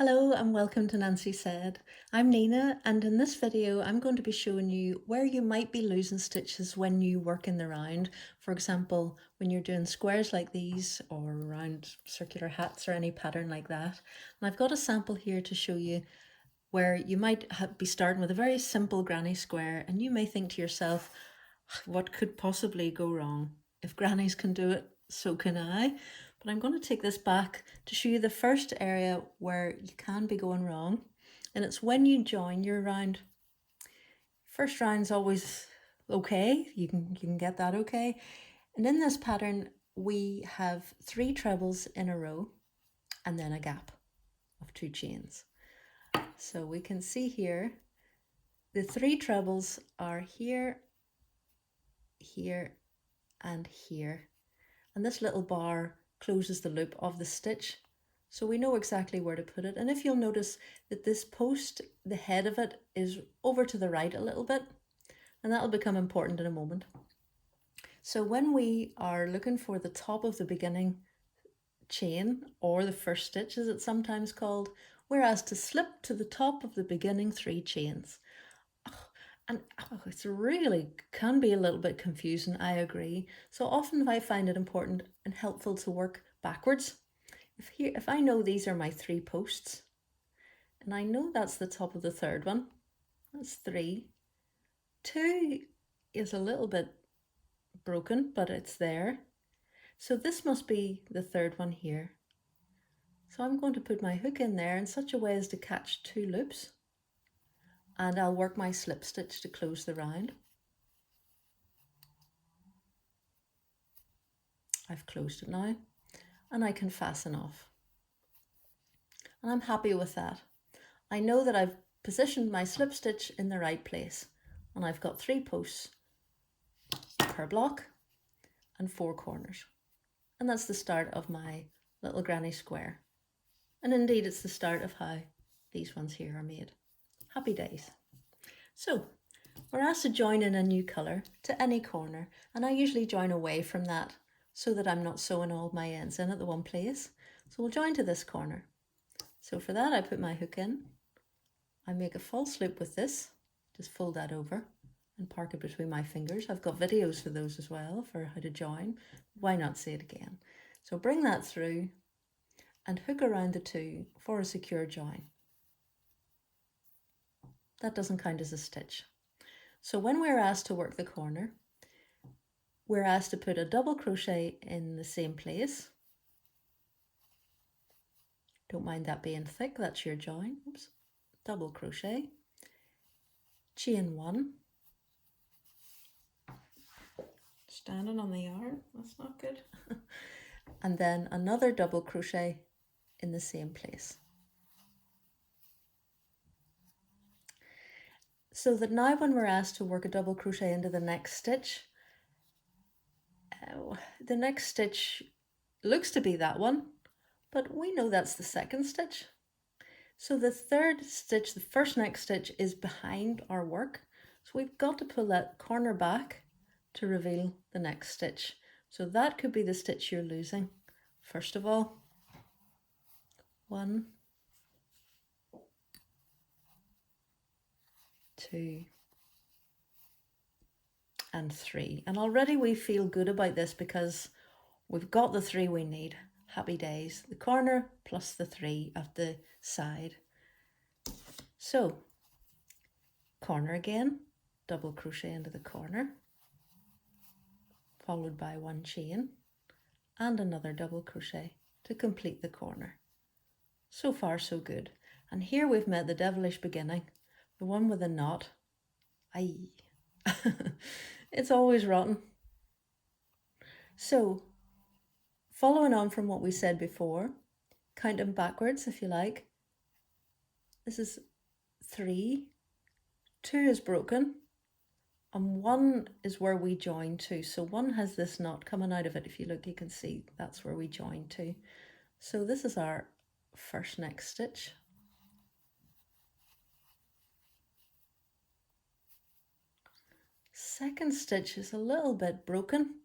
Hello and welcome to Nancy Said. I'm Nina, and in this video I'm going to be showing you where you might be losing stitches when you work in the round. For example, when you're doing squares like these or round circular hats or any pattern like that. And I've got a sample here to show you where you might be starting with a very simple granny square and you may think to yourself, what could possibly go wrong? If grannies can do it, so can I. But I'm going to take this back to show you the first area where you can be going wrong. And it's when you join your round. First round's always okay. You can get that okay. And in this pattern, we have 3 trebles in a row and then a gap of 2 chains. So we can see here, the 3 trebles are here, here, and here. And this little bar closes the loop of the stitch, so we know exactly where to put it. And if you'll notice that this post, the head of it is over to the right a little bit, and that'll become important in a moment. So when we are looking for the top of the beginning chain, or the first stitch as it's sometimes called, we're asked to slip to the top of the beginning 3 chains. And it's really can be a little bit confusing, I agree. So often I find it important and helpful to work backwards. If I know these are my 3 posts, and I know that's the top of the third one, that's 3. 2 is a little bit broken, but it's there. So this must be the third one here. So I'm going to put my hook in there in such a way as to catch 2 loops. And I'll work my slip stitch to close the round. I've closed it now, and I can fasten off. And I'm happy with that. I know that I've positioned my slip stitch in the right place, and I've got 3 posts per block and 4 corners. And that's the start of my little granny square. And indeed, it's the start of how these ones here are made. Happy days. So we're asked to join in a new colour to any corner, and I usually join away from that so that I'm not sewing all my ends in at the one place. So we'll join to this corner. So for that, I put my hook in. I make a false loop with this, just fold that over and park it between my fingers. I've got videos for those as well, for how to join. Why not say it again? So bring that through and hook around the 2 for a secure join. That doesn't count as a stitch. So when we're asked to work the corner, we're asked to put a double crochet in the same place. Don't mind that being thick, that's your join. Oops. Double crochet, chain 1, standing on the yarn, that's not good. And then another double crochet in the same place. So that now when we're asked to work a double crochet into the next stitch, the next stitch looks to be that one, but we know that's the second stitch. So the third stitch, the first next stitch, is behind our work. So we've got to pull that corner back to reveal the next stitch. So that could be the stitch you're losing. First of all, 1, 2, and 3. And already we feel good about this because we've got the 3 we need. Happy days. The corner plus the 3 at the side. So, corner again, double crochet into the corner, followed by 1 chain and another double crochet to complete the corner. So far so good. And here we've met the devilish beginning, the one with a knot. Aye. It's always rotten. So, following on from what we said before, count them backwards if you like. This is 3, 2 is broken, and 1 is where we join to. So 1 has this knot coming out of it. If you look, you can see that's where we join to. So this is our first next stitch. Second stitch is a little bit broken.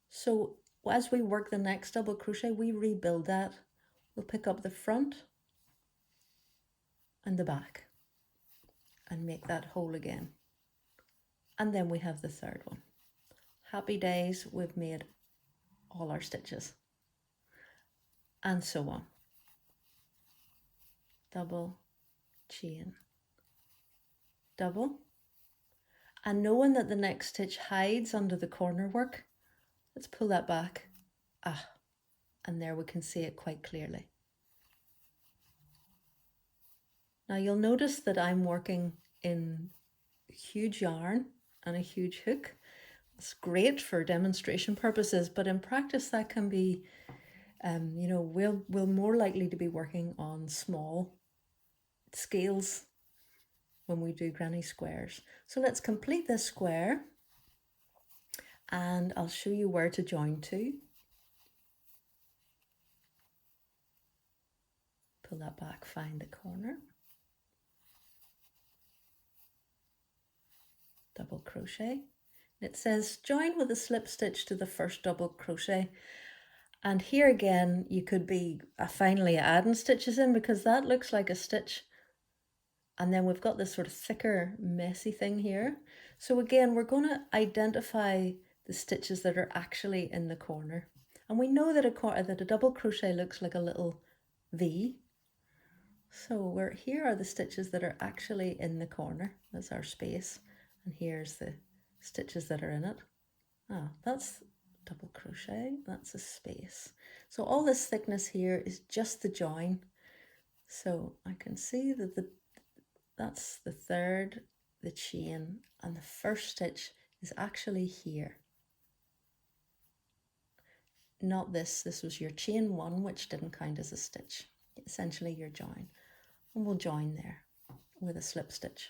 So as we work the next double crochet, we rebuild that. We'll pick up the front and the back and make that hole again. And then we have the third one. Happy days, we've made all our stitches. And so on. Double, chain, double. And knowing that the next stitch hides under the corner work, let's pull that back. And there we can see it quite clearly. Now you'll notice that I'm working in huge yarn and a huge hook. It's great for demonstration purposes, but in practice that can be, we're more likely to be working on small scales when we do granny squares. So let's complete this square and I'll show you where to join to. Pull that back, find the corner. Double crochet. It says join with a slip stitch to the first double crochet. And here again, you could be finally adding stitches in because that looks like a stitch. And then we've got this sort of thicker, messy thing here. So again, we're going to identify the stitches that are actually in the corner. And we know that a double crochet looks like a little V. So here are the stitches that are actually in the corner. That's our space. And here's the stitches that are in it. That's double crochet, that's a space. So all this thickness here is just the join. So I can see that that's the third, the chain, and the first stitch is actually here. Not this was your chain one, which didn't count as a stitch. Essentially your join. And we'll join there with a slip stitch.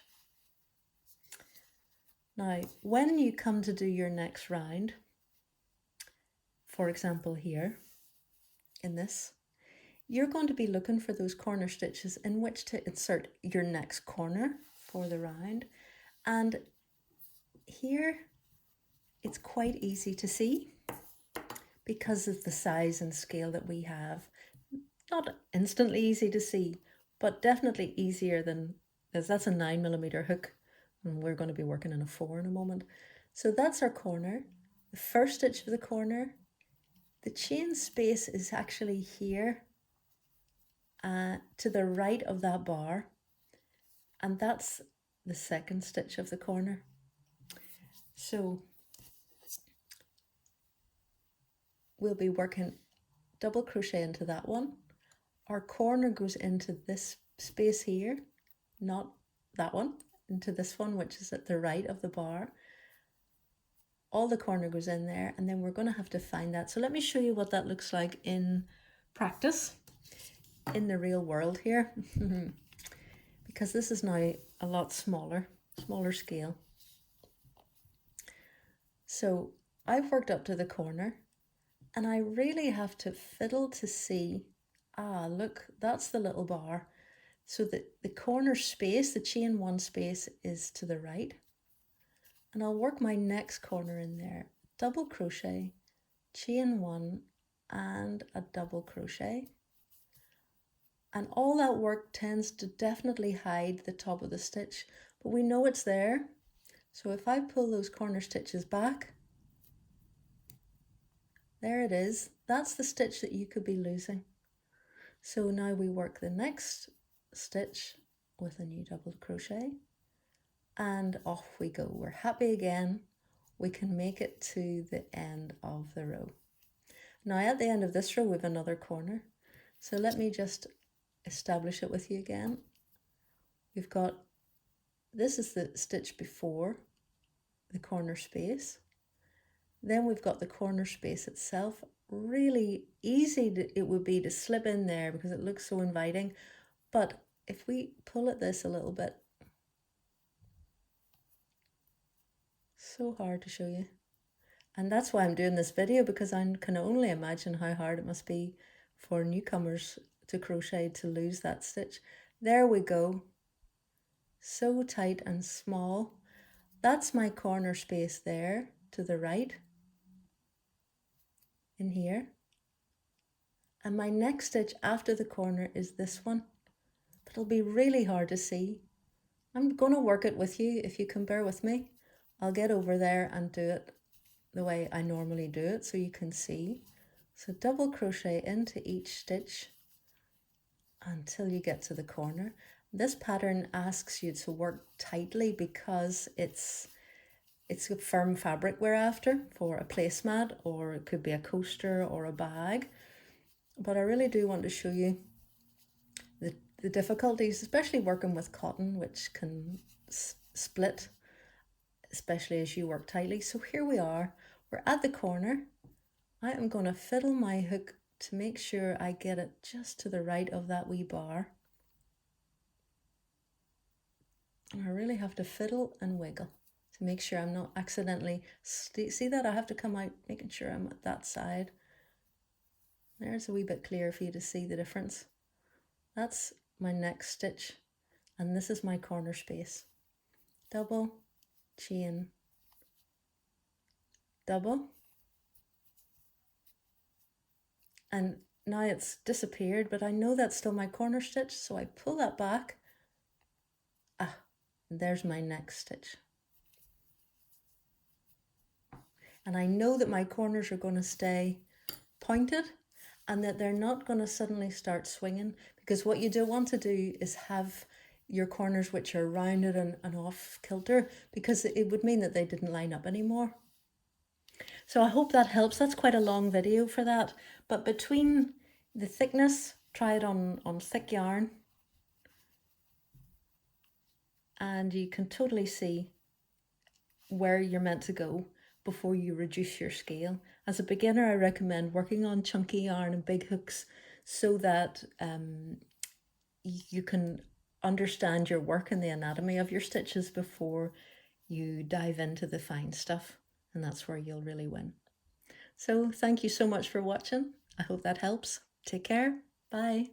Now, when you come to do your next round, for example here, in this, you're going to be looking for those corner stitches in which to insert your next corner for the round. And here, it's quite easy to see because of the size and scale that we have. Not instantly easy to see, but definitely easier than, because that's a 9mm hook. And we're going to be working in a 4 in a moment. So that's our corner. The first stitch of the corner. The chain space is actually here to the right of that bar. And that's the second stitch of the corner. So we'll be working double crochet into that one. Our corner goes into this space here, not that one. Into this one, which is at the right of the bar. All the corner goes in there, and then we're going to have to find that. So let me show you what that looks like in practice, in the real world here, because this is now a lot smaller scale. So I've worked up to the corner, and I really have to fiddle to see, look, that's the little bar. So the corner space, the chain one space, is to the right. And I'll work my next corner in there. Double crochet, chain one, and a double crochet. And all that work tends to definitely hide the top of the stitch, but we know it's there. So if I pull those corner stitches back, there it is. That's the stitch that you could be losing. So now we work the next stitch with a new double crochet and off we go. We're happy again. We can make it to the end of the row. Now at the end of this row we have another corner. So let me just establish it with you again. We've got, this is the stitch before the corner space. Then we've got the corner space itself. Really easy it would be to slip in there because it looks so inviting. But if we pull at this a little bit, so hard to show you. And that's why I'm doing this video, because I can only imagine how hard it must be for newcomers to crochet to lose that stitch. There we go. So tight and small. That's my corner space there to the right in here. And my next stitch after the corner is this one. It'll be really hard to see. I'm going to work it with you. If you can bear with me, I'll get over there and do it the way I normally do it so you can see. So double crochet into each stitch until you get to the corner. This pattern asks you to work tightly because it's a firm fabric we're after for a placemat, or it could be a coaster or a bag. But I really do want to show you the difficulties, especially working with cotton, which can split, especially as you work tightly. So here we are, we're at the corner. I am going to fiddle my hook to make sure I get it just to the right of that wee bar. And I really have to fiddle and wiggle to make sure I'm not accidentally, see that? I have to come out making sure I'm at that side. There's a wee bit clearer for you to see the difference. That's my next stitch, and this is my corner space. Double, chain, double, and now it's disappeared, but I know that's still my corner stitch, so I pull that back. Ah, and there's my next stitch. And I know that my corners are going to stay pointed and that they're not going to suddenly start swinging, because what you don't want to do is have your corners which are rounded and off kilter, because it would mean that they didn't line up anymore. So I hope that helps. That's quite a long video for that, but between the thickness, try it on thick yarn, and you can totally see where you're meant to go before you reduce your scale. As a beginner, I recommend working on chunky yarn and big hooks so that you can understand your work and the anatomy of your stitches before you dive into the fine stuff, and that's where you'll really win. So thank you so much for watching. I hope that helps. Take care. Bye.